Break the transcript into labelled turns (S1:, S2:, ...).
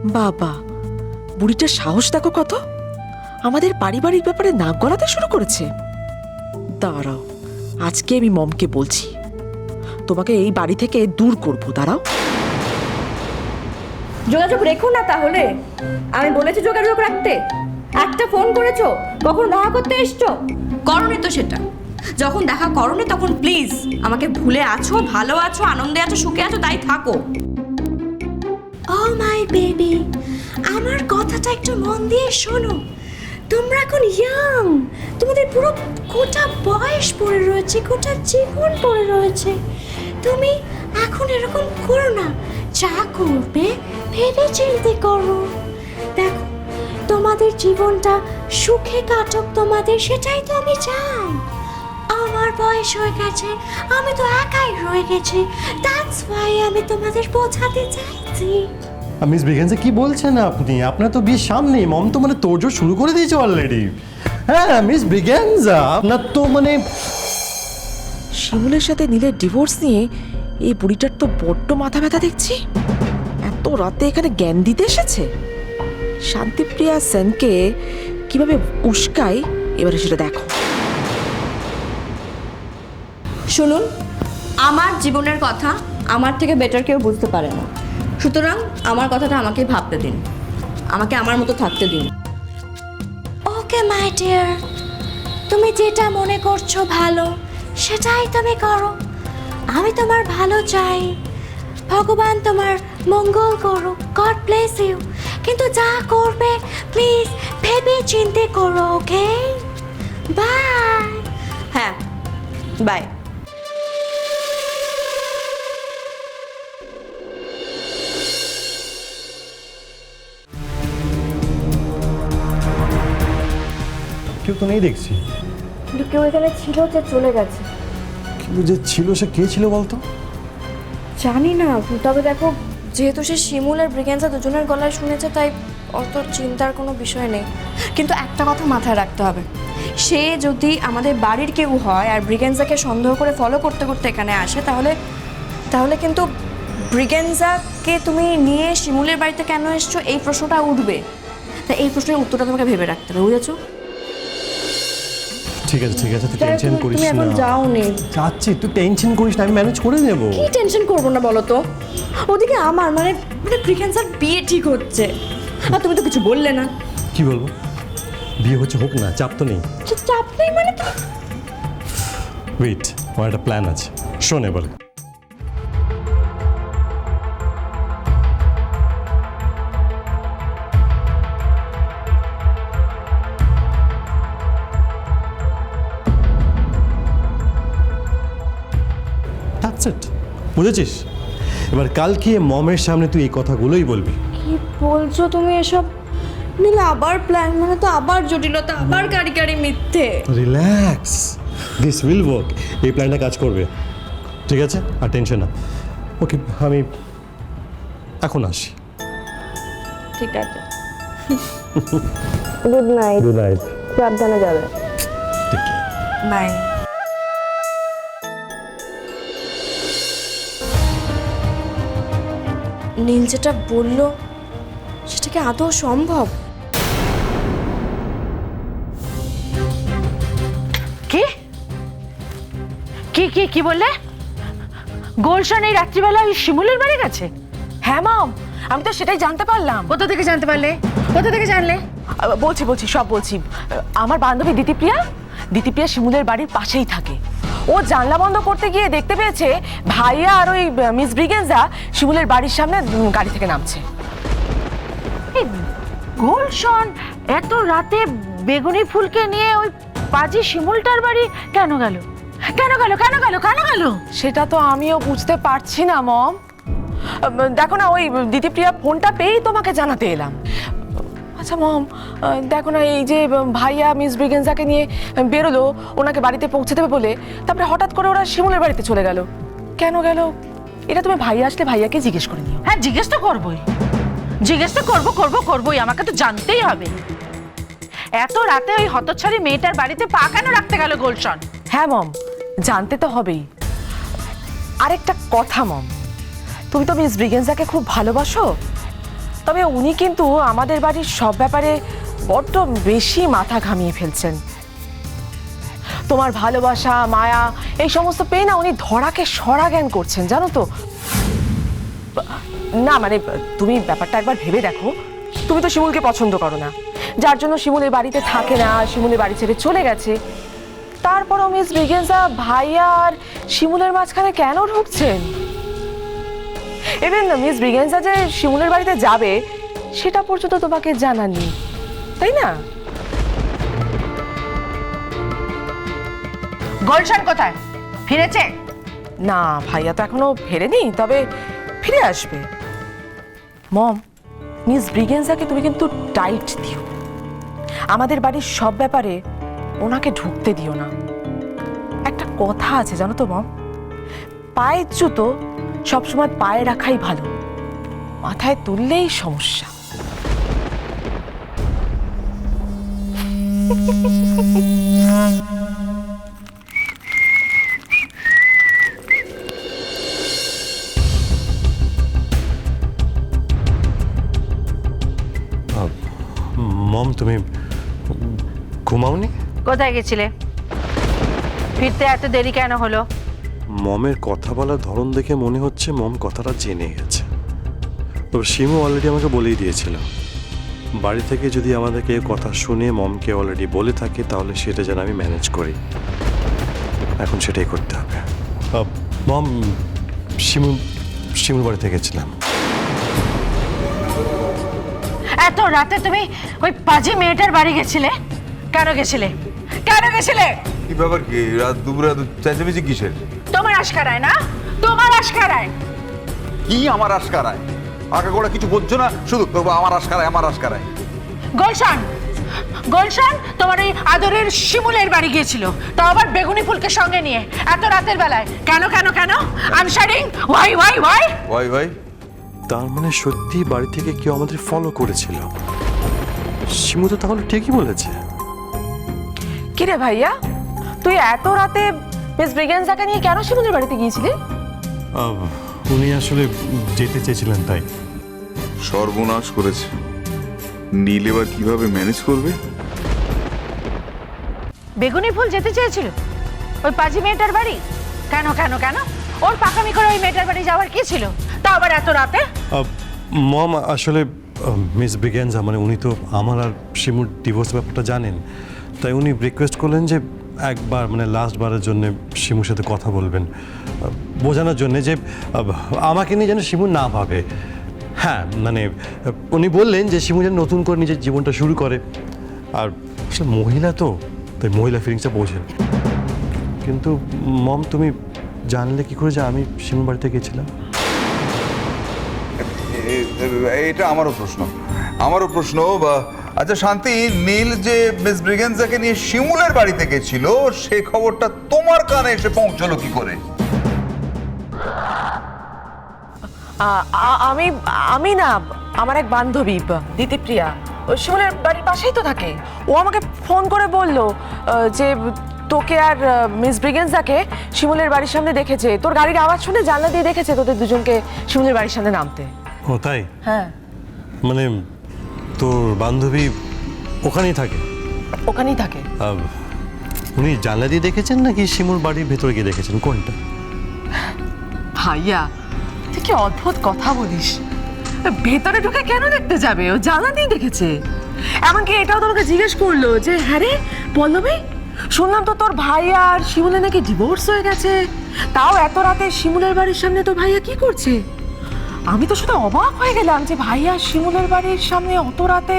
S1: বাবা, বুড়িটার সাহস দেখো কত! আমাদের পারিবারিক ব্যাপারে নাক গলাতে শুরু করেছে। দাঁড়াও, আজকে আমি মমকে বলছি, তোমাকে এই বাড়ি থেকে দূর করবো। দাঁড়াও।
S2: যোগাযোগ রেখো না তাহলে। আমি বলেছি যোগাযোগ রাখতে। একটা ফোন করেছো? কখন দেখা করতে এসছো? করনি তো সেটা। যখন দেখা করনি তখন প্লিজ আমাকে ভুলে আছো, ভালো আছো, আনন্দে আছো, সুখে আছো, তাই থাকো। ও মাই বেবি, আমার কথাটা একটু মন দিয়ে শোনো। তোমরা এখন ইয়াং, তোমাদের পুরো গোটা বয়স পড়ে রয়েছে, গোটা জীবন পড়ে রয়েছে। তুমি এখন এরকম করো না। যা করবে ভেবে চিন্তে করো। দেখো, তোমাদের জীবনটা সুখে কাটুক তোমাদের, সেটাই তো আমি চাই। আমার বয়স হয়ে গেছে, আমি তো একাই রয়ে গেছি। দ্যাটস ওয়াই আমি তোমাদের বোঝাতে চাইছি।
S3: মিস ব্রিগেন্সা কি বলছেন আপনি? আপনার তো বিয়ের সামনেই, মম তো মানে তোড়জোড় শুরু করে দিয়েছে অলরেডি। হ্যাঁ মিস ব্রিগেন্সা, আপনার তো মানে
S1: শিমুলের সাথে নীলের ডিভোর্স নিয়ে এই বুড়িটার তো বড্ড মাথা ব্যথা দেখছি। এত রাতে এখানে জ্ঞান দিতে এসেছে। শান্তিপ্রিয়া সেনকে কিভাবে উস্কায় এবারে সেটা দেখো।
S2: শুনুন, আমার জীবনের কথা আমার থেকে বেটার কেউ বুঝতে পারে না। সুতরাং আমার কথাটা আমাকে ভাবতে দিন, আমাকে আমার মতো থাকতে দিন। ওকে মাই ডিয়ার, তুমি যেটা মনে করছো ভালো সেটাই তুমি করো। আমি তোমার ভালো চাই, ভগবান তোমার মঙ্গল করুক, গড ব্লেস ইউ। কিন্তু যা করবে প্লিজ ভেবে চিন্তে করো। ওকে, বাই। হ্যাঁ, বাই।
S3: কেউ তো নেই দেখছি।
S2: কিন্তু কেউ এখানে ছিল, যে চলে গেছে।
S3: কিন্তু যে ছিল সে কে ছিল বলতো?
S2: জানি না, তবে দেখো, যেহেতু সে শিমুল আর ব্রিগেন্সা দুজনের গলায় শুনেছে, তাই অত চিন্তার কোনো বিষয় নেই। কিন্তু একটা কথা মাথায় রাখতে হবে, সে যদি আমাদের বাড়ির কেউ হয় আর ব্রিগেন্সাকে সন্দেহ করে ফলো করতে করতে এখানে আসে, তাহলে কিন্তু ব্রিগেন্সাকে তুমি নিয়ে শিমুলের বাড়িতে কেন এসছো এই প্রশ্নটা উঠবে। তাই এই প্রশ্নের উত্তরটা তোমাকে ভেবে রাখতে হবে, বুঝেছো?
S3: ঠিক আছে ঠিক আছে, তুই টেনশন করিস
S2: তুমি
S3: না।
S2: এখন যাওনি।
S3: যাচ্ছি, তুই টেনশন করিস না, আমি ম্যানেজ করে নেব।
S2: কি টেনশন করবো না বলো তো? ওদিকে আমার মানে ব্রিগেন্সার বিয়ে ঠিক হচ্ছে, আর তুমি তো কিছু বললে না।
S3: কি বলবো? বিয়ে হচ্ছে, হোক না, চাপ তো নেই।
S2: চাপ নেই মানে কি?
S3: ওয়েট, আমার একটা প্ল্যান আছে, শোন এবার। That's it. বুঝেছিস? এবার কালকে মমের সামনে তুই এই কথাগুলোই বলবি।
S2: কি বলছো তুমি এসব? নিলে আবার প্ল্যান, মানে তো আবার জটিলতা, আবার কারি কারি মিথ্যে।
S3: Relax, this will work. এই প্ল্যানটা কাজ করবে, ঠিক আছে? আর টেনশন না। ওকে, আমি এখন আসি।
S2: ঠিক আছে, গুড নাইট।
S3: Good night.
S2: সাবধানে যাবে। বাই। নীল যেটা বললো সেটা কি আদৌ সম্ভব?
S4: কি কি কি কি বললে? গোলশান এই রাত্রিবেলা ওই শিমুলের বাড়ি গেছে?
S1: হ্যাঁ মম, আমি তো সেটাই জানতে পারলাম।
S4: কোথা থেকে জানতে পারলে? কোথা থেকে জানলে?
S1: বলছি সব বলছি। আমার বান্ধবী দিতিপ্রিয়া শিমুলের বাড়ির পাশেই থাকে। ও জানলা বন্ধ করতে গিয়ে দেখতে পেয়েছে ভাইয়া আর ওই মিস ব্রিগেন্সা শিমুলের বাড়ির সামনে গাড়ি থেকে নামছে।
S4: এই গোলশান এত রাতে বেগুনি ফুলকে নিয়ে ওই পাজি শিমুলটার বাড়ি কেন গেল? কেন গেল কেন গেল কেন গেল?
S1: সেটা তো আমিও বুঝতে পারছি না মম। দেখো না, ওই দিতিপ্রিয়া ফোনটা পেয়েই তোমাকে জানাতে এলাম। আচ্ছা মম, দেখো না, এই যে ভাইয়া মিস ব্রিগেন্সাকে নিয়ে বেরোলো ওনাকে বাড়িতে পৌঁছে দেবে বলে, তারপরে হঠাৎ করে ওরা শিমুলের বাড়িতে চলে গেল। কেন গেল এটা তুমি ভাইয়া আসলে ভাইয়াকে জিজ্ঞেস করে নিও।
S4: হ্যাঁ, জিজ্ঞেস তো করবোই, করবোই, আমাকে তো জানতেই হবে। এত রাতে ওই হতচ্ছাড়ি মেয়েটার বাড়িতে পা কেন রাখতে গেল গোলশান?
S1: হ্যাঁ মম, জানতে তো হবেই। আরেকটা কথা মম, তুমি তো মিস ব্রিগেন্সাকে খুব ভালোবাসো, তবে উনি কিন্তু আমাদের বাড়ির সব ব্যাপারে বড্ড বেশি মাথা ঘামিয়ে ফেলছেন। তোমার ভালোবাসা মায়া এই সমস্ত পেয়ে না উনি ধরাকে সরা জ্ঞান করছেন, জানো তো। না মানে তুমি ব্যাপারটা একবার ভেবে দেখো, তুমি তো শিমুলকে পছন্দ করো না, যার জন্য শিমুল এই বাড়িতে থাকে না, শিমুলের বাড়ি ছেড়ে চলে গেছে। তারপরও মিস ব্রিগেনজা ভাইয়া আর শিমুলের মাঝখানে কেন ঢুকছেন? ইভেন মিস ব্রিগেনজা যে শিমুলের বাড়িতে যাবে সেটা পর্যন্ত তোমাকে জানাননি, তাই না?
S4: গুলশান কোথায়? ফিরেছে?
S1: না, ভাইয়া তো এখনো ফেরেনি, তবে ফিরে আসবে। মম, মিস ব্রিগেনজাকে তুমি কিন্তু টাইট দিও, আমাদের বাড়ির সব ব্যাপারে ওনাকে ঢুকতে দিও না। একটা কথা আছে জানো তো মম, পায়ের জুতো সবসময় পায়ে রাখাই ভালো, মাথায় তুললেই সমস্যা।
S3: মম তুমি ঘুমাওনি?
S4: কোথায় গেছিলে? ফিরতে এত দেরি কেন হলো?
S3: মমের কথা বলার ধরন দেখে মনে হচ্ছে মম কথাটা জেনে গেছে। তবে শিমু অলরেডি আমাকে বলেই দিয়েছিল, বাড়ি থেকে যদি আমাদেরকে কথা শুনে মমকে অলরেডি বলে থাকে তাহলে সেটা যেন আমি ম্যানেজ করি। এখন সেটাই করতে হবে। মম, শিমুর বাড়িতে গেছিলাম।
S4: এত রাতে তুমি ওই পাজি মেয়েটার বাড়ি গেছিলে? কেন গেছিলে? কেন গেছিলে?
S5: কি ব্যাপার, কি রাত দুপুরে চেঁচামেচি কিসের?
S4: তোমার আশকারায় না, তোমার আশকারায়।
S5: কি আমার আশকারায়? আগে গোড়া কিছু বুঝছো না, শুধু আমার আশকারায় আমার আশকারায়।
S4: গুলশান, গুলশান তোমার এই আদরের শিমুলের বাড়ি গিয়েছিল, তাও আবার বেগুনি ফুলকে সঙ্গে নিয়ে এত রাতের বেলায়। কেন কেন কেন? I am sharing why why why
S5: why ভাই?
S3: তার মানে সত্যি বাড়ি থেকে কেউ আমাদের ফলো করেছিল। শিমু তো তাহলে ঠিকই বলেছে।
S1: কিরে ভাইয়া, তুই এত রাতে মিস ব্রিগেনজাকে নিয়ে কেন শিমুলের বাড়িতে গিয়েছিলি?
S3: উনি আসলে যেতে চেয়েছিলেন তাই।
S5: সর্বনাশ করেছে। নীল এবার কিভাবে ম্যানেজ করবে?
S4: বেগুনি ফুল যেতে চেয়েছিল ওই পাজি মেয়েটার বাড়ি? কেন কেন কেন? ওর পাকামি করে ওই মেয়েটার বাড়ি যাওয়ার কি ছিল, তাও আবার এত রাতে?
S3: মম আসলে মিস ব্রিগেনজা মানে উনি তো আমার আর শিমুর ডিভোর্স ব্যাপারটা জানেন, তাই উনি রিকোয়েস্ট করলেন যে একবার মানে লাস্ট বারের জন্য শিমুর সাথে কথা বলবেন, বোঝানোর জন্যে যে আমাকে নিয়ে যেন শিমু না ভাবে। হ্যাঁ মানে উনি বললেন যে শিমু যেন নতুন করে নিজের জীবনটা শুরু করে। আর আসলে মহিলা তো, তাই মহিলা ফিলিংসটা বোঝেন। কিন্তু মম তুমি জানলে কি করে যে আমি শিমুর বাড়িতে গেছিলাম?
S5: এটা আমারও প্রশ্ন। বা আচ্ছা শান্তি, নীল যে মিস ব্রিগেনজাকে নিয়ে শিমুলের বাড়িতে গেছিল সেই খবরটা তোমার কানে এসে পৌঁছলো কি করে?
S1: আমি না, আমার এক বান্ধবী দিতিপ্রিয়া, ওই শিমুলের বাড়ির পাশেই তো থাকে। ও আমাকে ফোন করে বলল যে তোকে আর মিস ব্রিগেনজাকে শিমুলের বাড়ির সামনে দেখেছে, তোর গাড়ির আওয়াজ শুনে জানলা দিয়ে দেখেছে তোদের দুজনকে শিমুলের বাড়ির সামনে নামতে।
S3: ও তাই?
S1: হ্যাঁ।
S3: মানে তোর বান্ধবী ওখানেই থাকে?
S1: ওখানেই থাকে।
S3: উনি জানলা দিয়ে দেখেছেন নাকি শিমুর বাড়ির ভেতরে গিয়ে দেখেছেন, কোনটা?
S1: ভাইয়া তুই কি অদ্ভুত কথা বলিস, ভেতরে ঢুকে কেন দেখতে যাবে, ও জানলা দিয়ে দেখেছে। এমনকি এটাও তোমাকে জিজ্ঞেস করলো যে হ্যাঁ রে পল্লবী, শুনলাম তো তোর ভাইয়া আর শিমুলের নাকি ডিভোর্স হয়ে গেছে, তাও এত রাতে শিমুলের বাড়ির সামনে তো ভাইয়া কি করছে? আমি তো শুধু অবাক হয়ে গেলাম যে ভাইয়া শিমুলের বাড়ির সামনে অত রাতে।